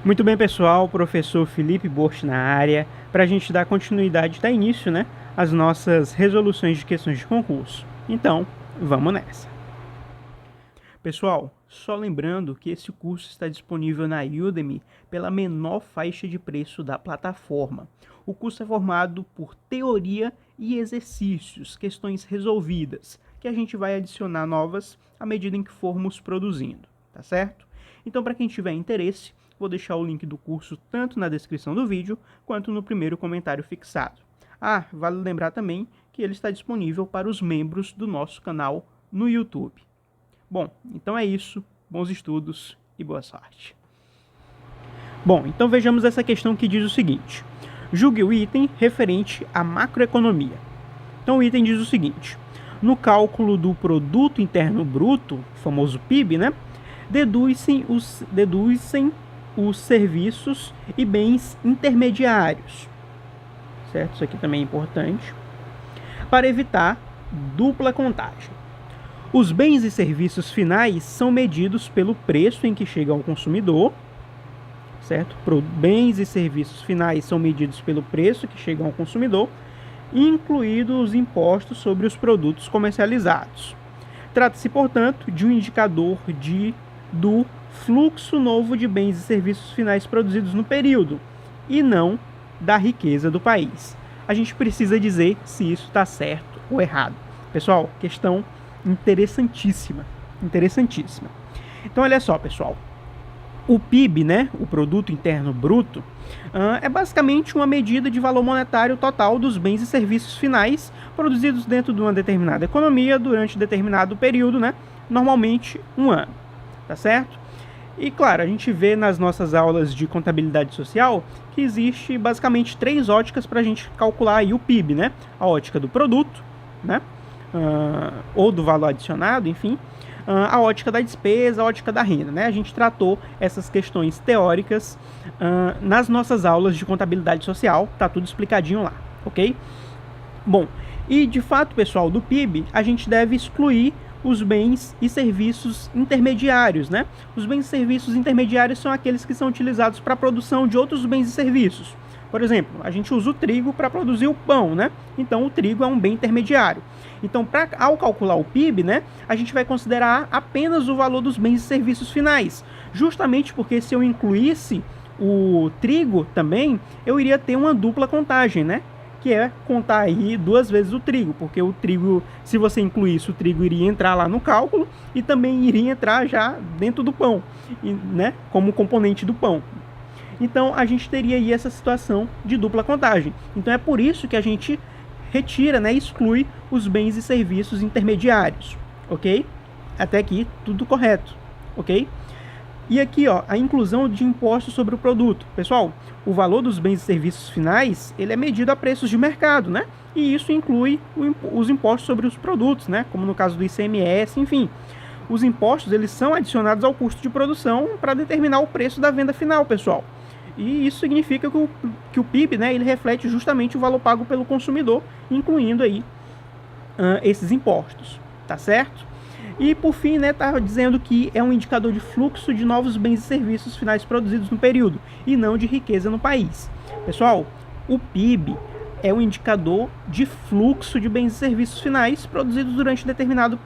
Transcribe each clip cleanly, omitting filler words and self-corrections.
Muito bem, pessoal, professor Felipe Borst na área, para a gente dar continuidade, dar início, às nossas resoluções de questões de concurso. Então, vamos nessa. Pessoal, só lembrando que esse curso está disponível na Udemy pela menor faixa de preço da plataforma. O curso é formado por teoria e exercícios, questões resolvidas, que a gente vai adicionar novas à medida em que formos produzindo, tá certo? Então, para quem tiver interesse, vou deixar o link do curso tanto na descrição do vídeo, quanto no primeiro comentário fixado. Vale lembrar também que ele está disponível para os membros do nosso canal no YouTube. Bom, então é isso. Bons estudos e boa sorte. Bom, então vejamos essa questão que diz o seguinte. Julgue o item referente à macroeconomia. Então o item diz o seguinte. No cálculo do Produto Interno Bruto, famoso PIB, deduzem os serviços e bens intermediários. Certo? Isso aqui também é importante. Para evitar dupla contagem. Os bens e serviços finais são medidos pelo preço em que chega ao consumidor. Certo? Bens e serviços finais são medidos pelo preço que chegam ao consumidor, incluídos os impostos sobre os produtos comercializados. Trata-se, portanto, de um indicador do fluxo novo de bens e serviços finais produzidos no período, e não da riqueza do país. A gente precisa dizer se isso está certo ou errado. Pessoal, questão interessantíssima. Então, olha só, pessoal. O PIB, o Produto Interno Bruto, é basicamente uma medida de valor monetário total dos bens e serviços finais produzidos dentro de uma determinada economia durante determinado período, normalmente um ano, tá certo? E claro, a gente vê nas nossas aulas de contabilidade social que existe basicamente 3 óticas para a gente calcular aí o PIB, A ótica do produto, ou do valor adicionado, enfim, a ótica da despesa, a ótica da renda, A gente tratou essas questões teóricas nas nossas aulas de contabilidade social, tá tudo explicadinho lá, ok? Bom, e de fato, pessoal, do PIB, a gente deve excluir os bens e serviços intermediários, Os bens e serviços intermediários são aqueles que são utilizados para a produção de outros bens e serviços. Por exemplo, a gente usa o trigo para produzir o pão, Então, o trigo é um bem intermediário. Então, ao calcular o PIB, a gente vai considerar apenas o valor dos bens e serviços finais. Justamente porque se eu incluísse o trigo também, eu iria ter uma dupla contagem, Que é contar aí 2 vezes o trigo, porque o trigo, se você incluísse, o trigo iria entrar lá no cálculo e também iria entrar já dentro do pão, como componente do pão. Então, a gente teria aí essa situação de dupla contagem. Então, é por isso que a gente retira, exclui os bens e serviços intermediários, ok? Até aqui, tudo correto, ok? E aqui, a inclusão de impostos sobre o produto. Pessoal, o valor dos bens e serviços finais, ele é medido a preços de mercado, E isso inclui os impostos sobre os produtos, Como no caso do ICMS, enfim. Os impostos, eles são adicionados ao custo de produção para determinar o preço da venda final, pessoal. E isso significa que o PIB, ele reflete justamente o valor pago pelo consumidor, incluindo aí esses impostos, tá certo? E por fim, tá dizendo que é um indicador de fluxo de novos bens e serviços finais produzidos no período, e não de riqueza no país. Pessoal, o PIB é um indicador de fluxo de bens e serviços finais produzidos durante determinado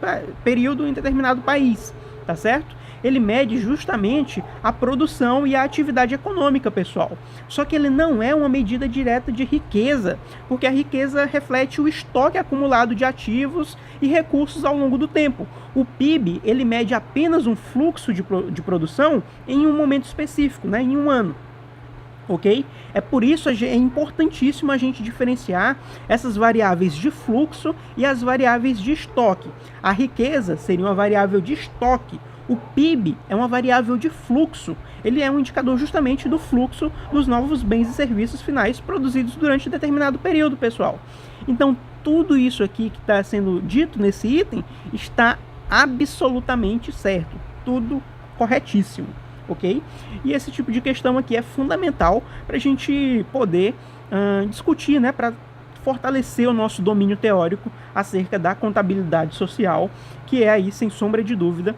período em determinado país, tá certo? Ele mede justamente a produção e a atividade econômica, pessoal. Só que ele não é uma medida direta de riqueza, porque a riqueza reflete o estoque acumulado de ativos e recursos ao longo do tempo. O PIB, ele mede apenas um fluxo de produção em um momento específico, em um ano. Ok? É por isso é importantíssimo a gente diferenciar essas variáveis de fluxo e as variáveis de estoque. A riqueza seria uma variável de estoque. O PIB é uma variável de fluxo. Ele é um indicador justamente do fluxo dos novos bens e serviços finais produzidos durante determinado período, pessoal. Então, tudo isso aqui que está sendo dito nesse item está absolutamente certo. Tudo corretíssimo, ok? E esse tipo de questão aqui é fundamental para a gente poder discutir, para fortalecer o nosso domínio teórico acerca da contabilidade social, que é aí, sem sombra de dúvida,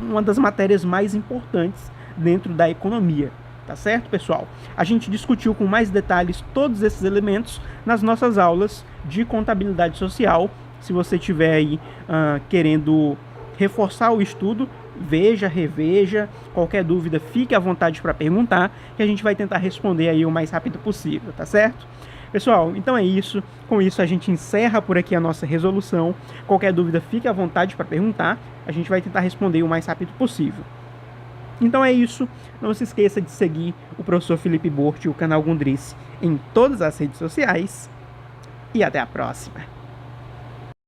uma das matérias mais importantes dentro da economia. tá certo, pessoal? A gente discutiu com mais detalhes todos esses elementos nas nossas aulas de contabilidade social. Se você estiver aí querendo reforçar o estudo, veja, reveja, qualquer dúvida fique à vontade para perguntar, que a gente vai tentar responder aí o mais rápido possível, tá certo? Pessoal, então é isso. Com isso a gente encerra por aqui a nossa resolução. Qualquer dúvida fique à vontade para perguntar, a gente vai tentar responder o mais rápido possível. Então é isso, não se esqueça de seguir o professor Felipe Bort e o canal Gundrice em todas as redes sociais, e até a próxima!